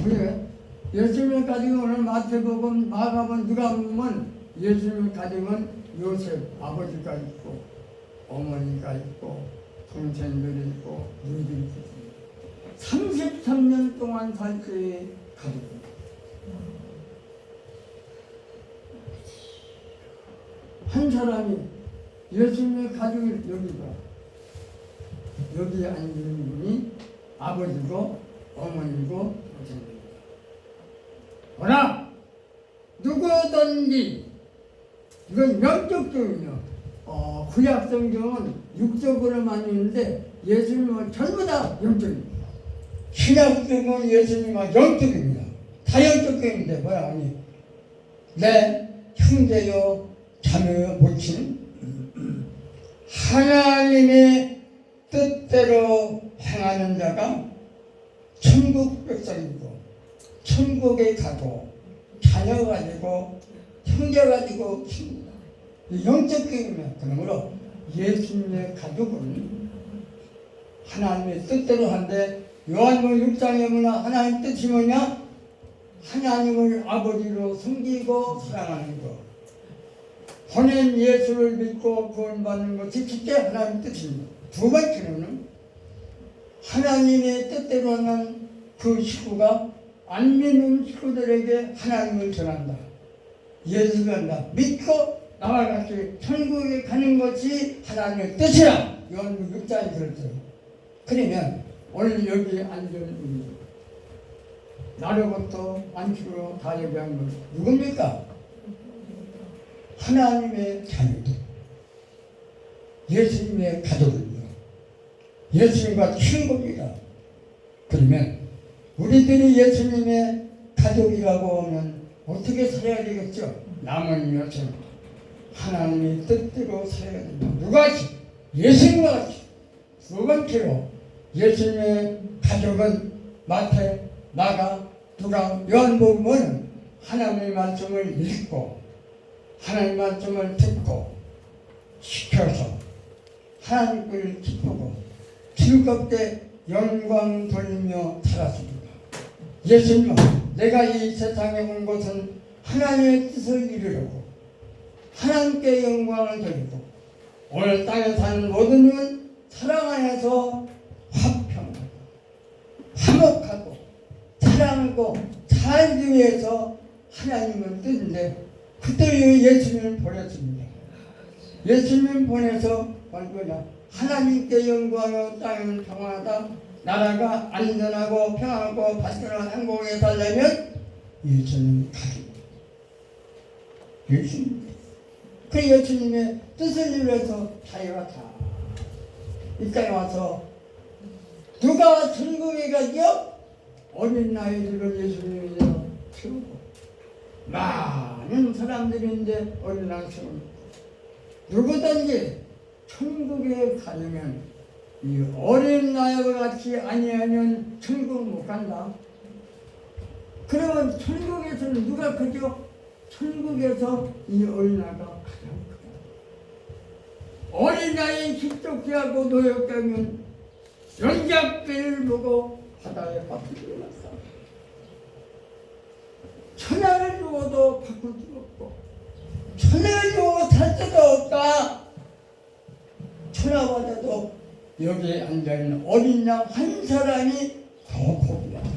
그래 예수님의 가정은 오늘 마태복음, 마가복음, 누가복음은 예수님의 가정은 요셉 아버지가 있고 어머니가 있고 동생들이 있고 누이들이 있습니다. 33년 동안 살 때의 가족입니다. 한 사람이 예수님의 가족을 여기 앉은 분이 아버지고 어머니고 동생들입니다. 그러나 누구든지 이건 영적적이며 구약 성경은 육적으로만 있는데 예수님은 전부 다 영적입니다. 신약성경은 예수님은 영적입니다. 다 영적인데 뭐라 하니 내 형제요 자매요 모친 하나님의 뜻대로 행하는 자가 천국 백성이고 천국에 가고 자녀 가지고 형제 가지고 킵니다. 영적 교육입니다. 그러므로 예수님의 가족은 하나님의 뜻대로 한데 요한복음 6장에 보면 하나님 뜻이 뭐냐? 하나님을 아버지로 섬기고 사랑하는 것. 보낸 예수를 믿고 구원받는 것이 첫째 하나님 뜻입니다. 두 번째로는 하나님의 뜻대로는 그 식구가 안 믿는 식구들에게 하나님을 전한다. 예수를 한다. 믿고 나와 같이 천국에 가는 것이 하나님의 뜻이라. 요한복음 6장에 들었어요. 그러면 오늘 여기 앉은 우리 나로부터 안식으로 다 예배한 것 누굽니까? 하나님의 자녀들, 예수님의 가족입니다. 예수님과 친구입니다. 그러면 우리들이 예수님의 가족이라고 하면 어떻게 살아야 되겠죠? 남은 여생 하나님의 뜻대로 살아야 된다. 누가 같이? 예수님과 같이. 두 번째로 예수님의 가족은 마태, 마가, 누가, 요한복음은 하나님의 말씀을 읽고 하나님의 말씀을 듣고 시켜서 하나님을 기쁘고 즐겁게 영광 돌리며 살았습니다. 예수님은 내가 이 세상에 온 것은 하나님의 뜻을 이루려고 하나님께 영광을 돌리고 오늘 땅에 사는 모든 분 사랑 안에서 화평하고 화목하고 사랑하고 살기 위해서 하나님은 뜻인데 그때 예수님을 보냈습니다. 예수님 보내서 뭐냐? 하나님께 영광하고 땅은 평안하다. 나라가 안전하고 평안하고 발전한 행복에 살려면 예수님 가족입니다. 예수님. 그 예수님의 뜻을 이루어서 자기가 다 이 땅에 와서 누가 천국에 가죠? 어린 나이들은 예수님이 세우고 많은 사람들인데 어린 나이 세우고 누구든지 천국에 가려면 이 어린 나이와 같이 아니하면 천국 못 간다. 그러면 천국에서는 누가 크죠? 천국에서 이 어린 나이가 가장 크다. 어린 나이에 십족기하고 노역되면 연잡비를 보고 바다에 빠뜨리고 났다. 천하를 주어도 바꿀 수 없고 천하를 주어도 살 수도 없다. 천하보다도 여기에 앉아있는 어린 양 한 사람이 더 고귀하다.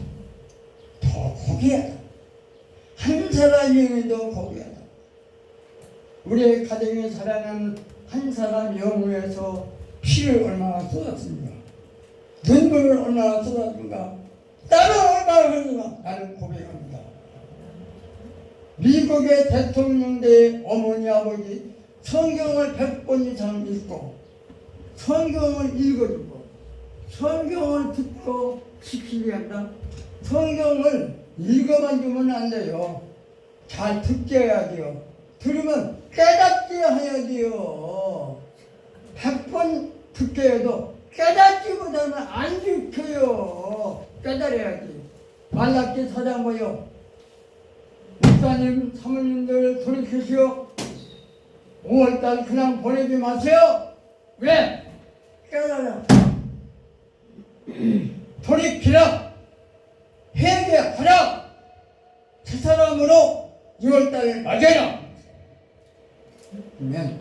더 고귀하다. 한 사람이 더 고귀하다. 우리의 가정에 살아가는 한 사람 영웅에서 피를 얼마나 쏟았습니까? 눈물을 얼마나 쏟았는가? 땀을 얼마나 흘리는가? 나는 고백합니다. 미국의 대통령대의 어머니 아버지 성경을 100번 이상 읽고 성경을 읽어주고 성경을 듣고 지키게 한다. 성경을 읽어만 주면 안 돼요. 잘 듣게 해야 돼요. 들으면 깨닫게 해야 돼요. 100번 듣게 해도 깨닫지 못하면 안 지켜요. 깨달아야지. 말랍기 4장 뭐요? 목사님, 사모님들 돌이키시오. 5월달 그냥 보내지 마세요. 왜? 깨달아. 돌이키라. 회개하라. 새 사람으로 6월달을 맞아라. 그러면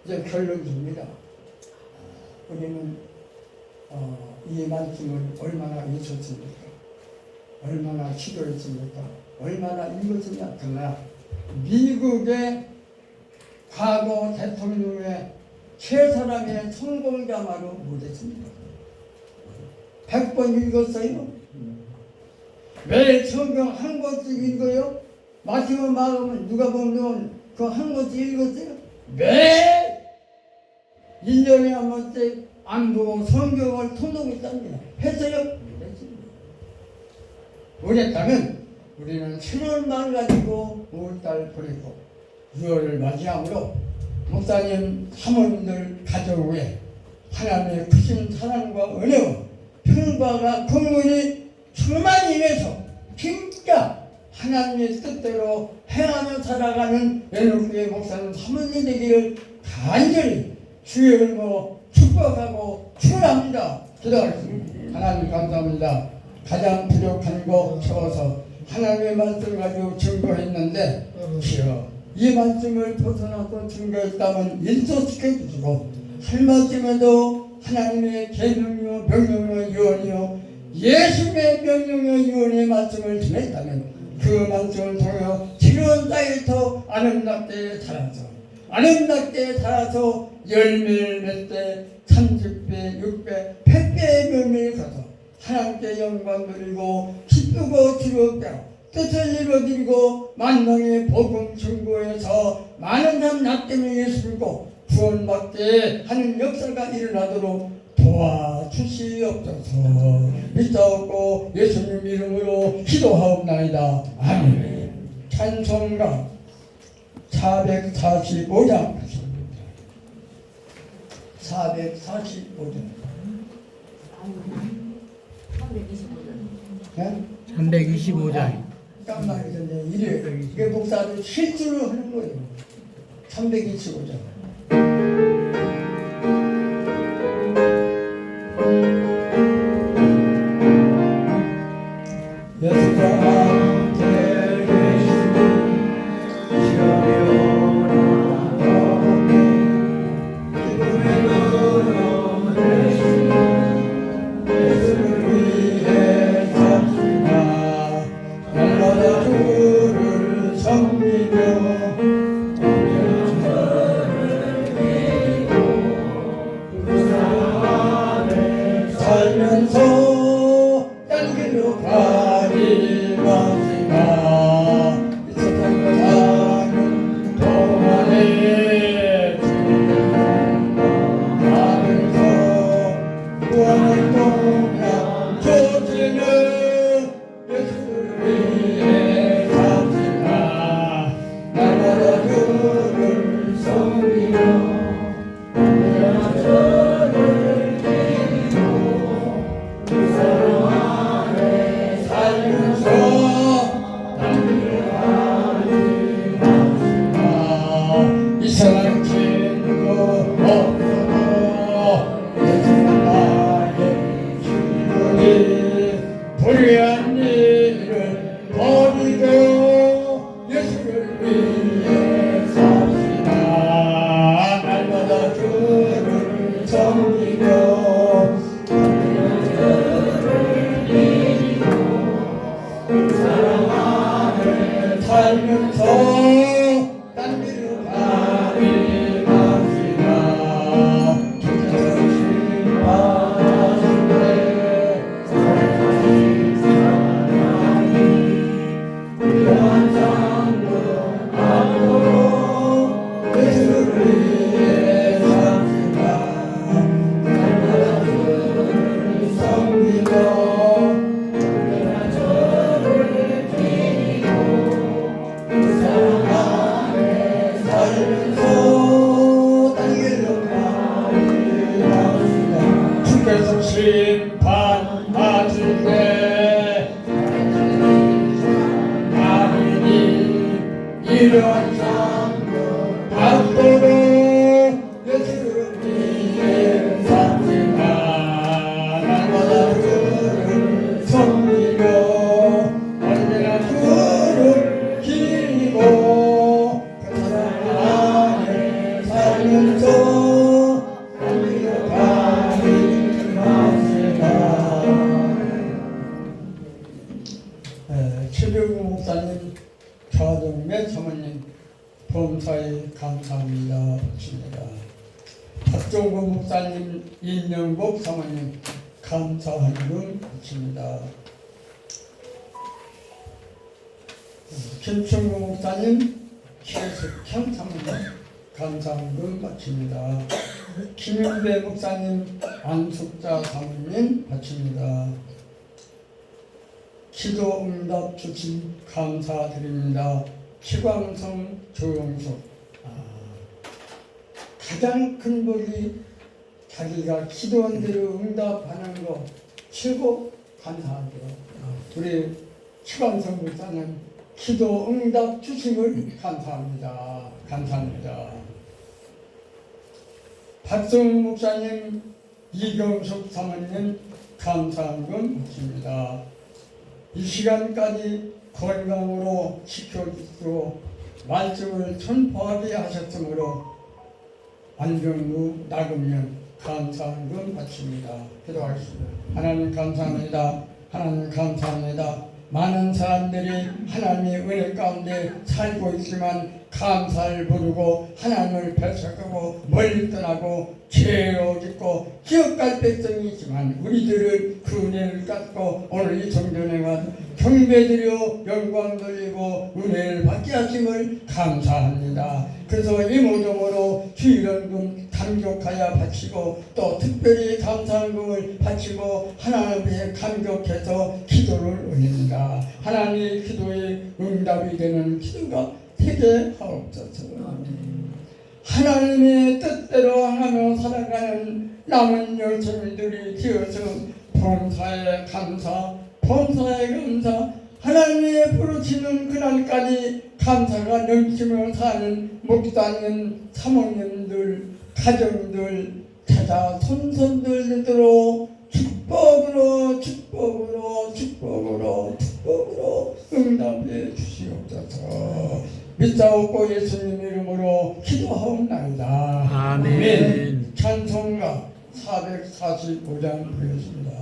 이제 결론입니다. 우리는 이 말씀을 얼마나 외쳤습니까? 얼마나 시도했습니까? 얼마나 읽었습니까? 그러나 미국의 과거 대통령의 세 사람의 성공자마로 못했습니다. 100번 읽었어요. 매일 성경 한 권씩 읽어요. 마지막 마음은 누가 보면 그 한 권씩 읽었어요. 매일 1년에 한 번씩 안 보고 성경을 통독했답니다. 했어요? 했습니다. 그랬다면 우리는 새로운 마음을 가지고 5월달 보내고 6월을 맞이함으로 목사님, 사모님들 가족 외에 하나님의 크신 사랑과 은혜와 평화가 긍휼이 충만히 임해서 진짜 하나님의 뜻대로 행하며 살아가는 외노교회 목사님 사모님 되기를 간절히 주의 이름으로 축복하고 축원합니다. 기도하겠습니다. 하나님 감사합니다. 가장 부족한 거 채워서 하나님의 말씀을 가지고 증거했는데 주여 이 말씀을 벗어나서 증거했다면 일소시켜 주시고 할 말씀에도 하나님의 계명이요 명령이요 유언이요 예수님의 명령이요 유언의 말씀을 전했다면 그 말씀을 통하여 지루한 땅에서 아름답게 자라서 열매를 맺되 30배, 6배, 100배의 열매를 거둬 하나님께 영광 드리고 기쁘고 즐겁게 뜻을 이루어드리고 만방의 복음 증거에서 많은 사람 나 때문에 예수 믿고 구원받게 하는 역사가 일어나도록 도와주시옵소서. 믿사옵고 예수님 이름으로 기도하옵나이다. 아멘. 찬송가 445장 445장 325장. 깜빡이 전에 이게 목사들 실수를 하는 거예요. 325장. 살면서 딴 길로 가지 마시나 이 세상을 사는 동안에 하면서 구원을 통한 조지는 예수를 위해 삽시다 날마다 주를 섬기며 이상한 친구 없어도 예수는 나의 친구니 불의한 일을 버리고 예수를 위해 삽시다 날마다 주를 섬기며 사랑 안에 살면서 주께서 심판하실 때 아멘이 이런 삶을 받도록 예수를 위해 삽시다 날마다 주를 섬기며 언제나 주를 기리고 그 사랑 안에 살면서 최병우 목사님, 좌동매 사모님 범사에 감사합니다. 붙입니다. 박종구 목사님, 임명복 사모님 감사한금 붙입니다. 김충구 목사님, 최숙현 사모님 감사한금 바칩니다. 김윤배 목사님, 안숙자 사모님 바칩니다. 기도 응답 주신 감사드립니다. 키광성 조영숙. 가장 큰 복이 자기가 기도한 대로 응답하는 거 최고 감사하죠. 우리 키광성 목사님 기도 응답 주심을 감사합니다. 감사합니다. 박성우 목사님, 이경숙 사모님 감사한 건 없습니다. 이 시간까지 건강으로 지켜주시고 말씀을 전파하게 하셨으므로 안병무 나금년 감사한 것 마칩니다. 기도하겠습니다. 하나님 감사합니다. 하나님 감사합니다. 많은 사람들이 하나님의 은혜 가운데 살고 있지만 감사를 부르고 하나님을 배척하고 멀리 떠나고 죄로 짓고 기억할 백성이지만 우리들은 그 은혜를 갖고 오늘 이 정전에 와서 경배드려 영광 돌리고 은혜를 받게 하심을 감사합니다. 그래서 이 모종으로 주일원금 감격하여 바치고 또 특별히 감사금을 바치고 하나님께 감격해서 기도를 올립니다. 하나님의 기도에 응답이 되는 기도가 되게 하옵소서. 하나님의 뜻대로 하며 살아가는 남은 열심들이 되어서 범사에 감사, 범사에 감사, 하나님의 부르시는 그날까지 감사가 넘치며 사는 목사님, 사모님들, 가정들, 찾아 손손들도록 축복으로 응답해 주시옵소서. 믿사옵고 예수님 이름으로 기도하옵나이다. 아멘. 찬송가 445장 부르겠습니다.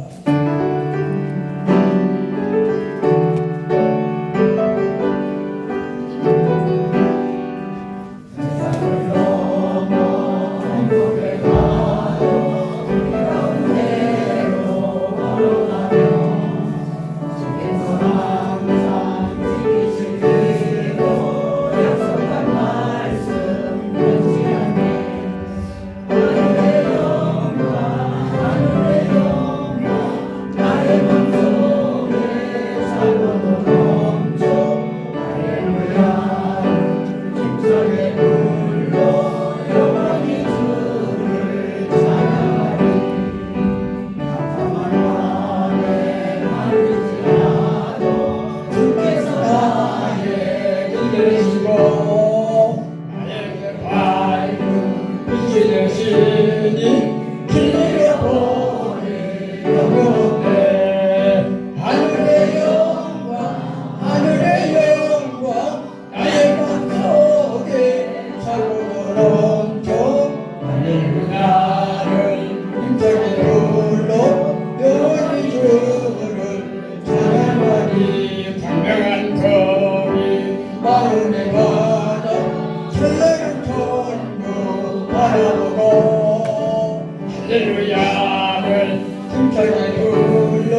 할렐루야를 힘차게 불러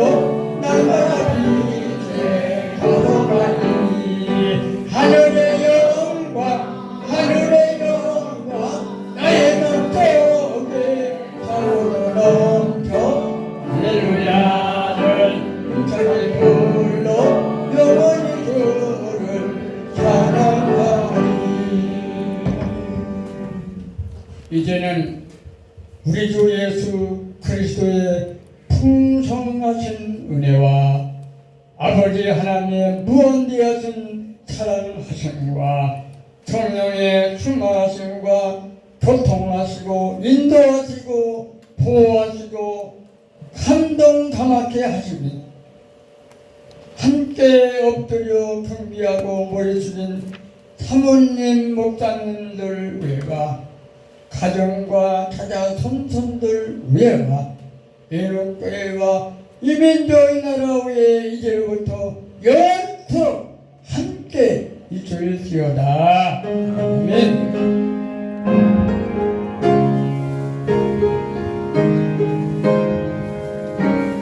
날마다 빛에 가져가니 하늘의 영광 나의 맘속에 사고로 넘쳐 할렐루야를 힘차게 불러 영원히 주를 찬양하리. 이제는 우리 주 예수 그리스도의 풍성하신 은혜와 아버지 하나님의 무한대하신 사랑하심과 성령의 충만하심과 교통하시고 인도하시고 보호하시고 감동감하게 하시니 함께 엎드려 경비하고 머리 숙인 사모님 목사님들 외가 가정과 찾아 손손들 위에와 애국교회와 이민족의 나라 위에 이제부터 영원토록 함께 있을지어다. 아멘.